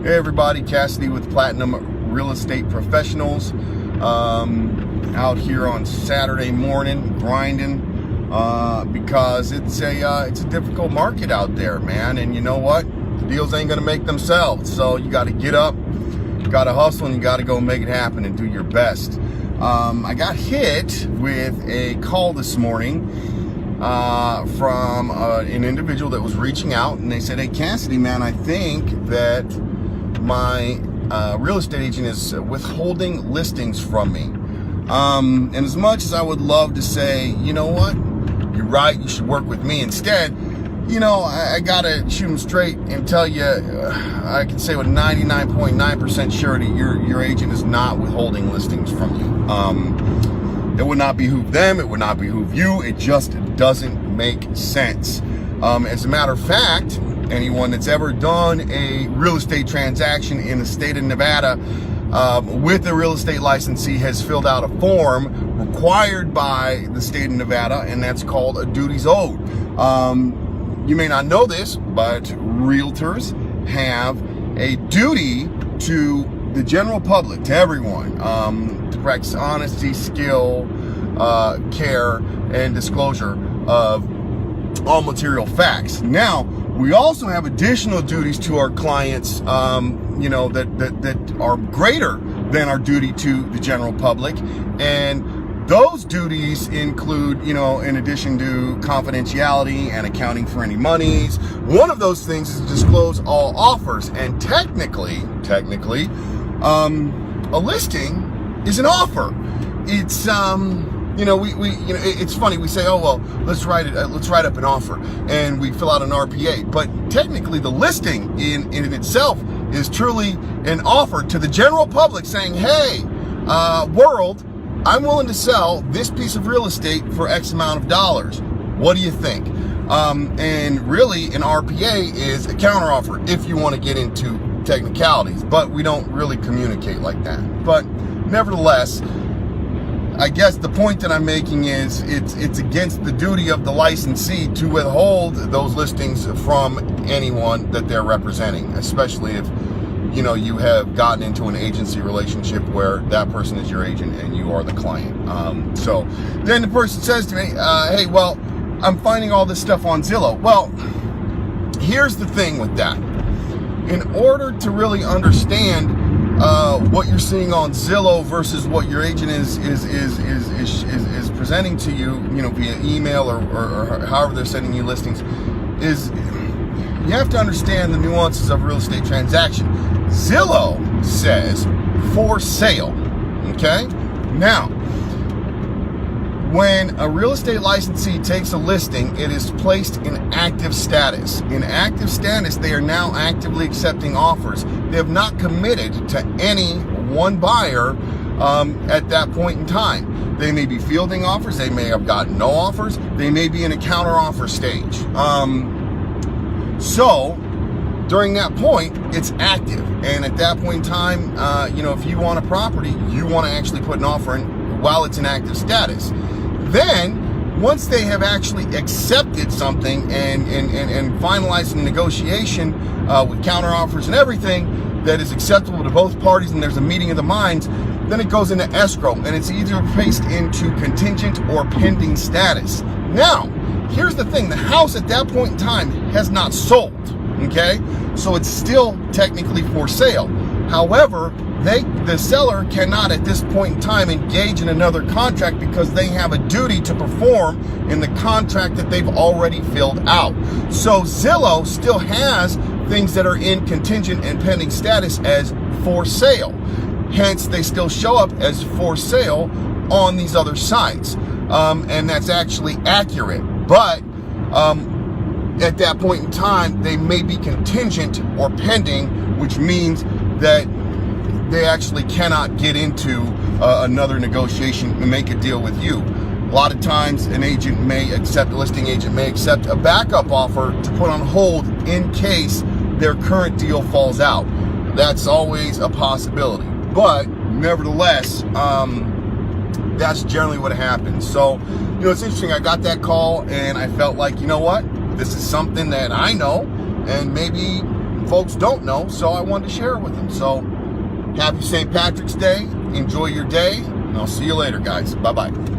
Hey everybody, Cassidy with Platinum Real Estate Professionals. Out here on Saturday morning grinding because it's a difficult market out there, man. And you know what? The deals ain't gonna make themselves. So you got to get up, you got to hustle, and you got to go make it happen and do your best. I got hit with a call this morning from an individual that was reaching out, and they said, "Hey Cassidy, man, I think that my real estate agent is withholding listings from me." And as much as I would love to say, you know what, you're right, you should work with me instead, you know, I gotta shoot them straight and tell you, I can say with 99.9% surety, your agent is not withholding listings from you. It would not behoove them, it would not behoove you, it just doesn't make sense. As a matter of fact, anyone that's ever done a real estate transaction in the state of Nevada with a real estate licensee has filled out a form required by the state of Nevada, and that's called a duties owed. You may not know this, but realtors have a duty to the general public, to everyone, to practice honesty, skill, care, and disclosure of all material facts. Now, we also have additional duties to our clients, you know, that are greater than our duty to the general public. And those duties include, you know, in addition to confidentiality and accounting for any monies, one of those things is to disclose all offers. And technically, a listing is an offer. It's, you know, we you know, it's funny. We say, oh well, let's write up an offer, and we fill out an RPA. But technically, the listing in itself is truly an offer to the general public, saying, hey, world, I'm willing to sell this piece of real estate for X amount of dollars. What do you think? And really, an RPA is a counteroffer if you want to get into technicalities, but we don't really communicate like that. But nevertheless, I guess the point that I'm making is it's against the duty of the licensee to withhold those listings from anyone that they're representing, especially if, you know, you have gotten into an agency relationship where that person is your agent and you are the client. So then the person says to me, hey, well, I'm finding all this stuff on Zillow. Well, here's the thing with that. In order to really understand what you're seeing on Zillow versus what your agent is presenting to you, you know, via email or however they're sending you listings, is you have to understand the nuances of a real estate transaction. Zillow says for sale. Okay? Now, when a real estate licensee takes a listing, it is placed in active status. In active status, they are now actively accepting offers. They have not committed to any one buyer at that point in time. They may be fielding offers. They may have gotten no offers. They may be in a counteroffer stage. So during that point, it's active. And at that point in time, you know, if you want a property, you want to actually put an offer in while it's in active status. Then, once they have actually accepted something and finalized the negotiation with counteroffers and everything that is acceptable to both parties, and there's a meeting of the minds, then it goes into escrow, and it's either placed into contingent or pending status. Now, here's the thing. The house at that point in time has not sold, okay? So it's still technically for sale. However, the seller cannot at this point in time engage in another contract because they have a duty to perform in the contract that they've already filled out. So Zillow still has things that are in contingent and pending status as for sale. Hence, they still show up as for sale on these other sites. And that's actually accurate. But at that point in time, they may be contingent or pending, which means that they actually cannot get into another negotiation and make a deal with you. A lot of times a listing agent may accept a backup offer to put on hold in case their current deal falls out. That's always a possibility. But nevertheless, that's generally what happens. So, you know, it's interesting. I got that call and I felt like, you know what? This is something that I know, and maybe some folks don't know, so I wanted to share it with them. So happy St. Patrick's Day. Enjoy your day, and I'll see you later, guys. Bye-bye.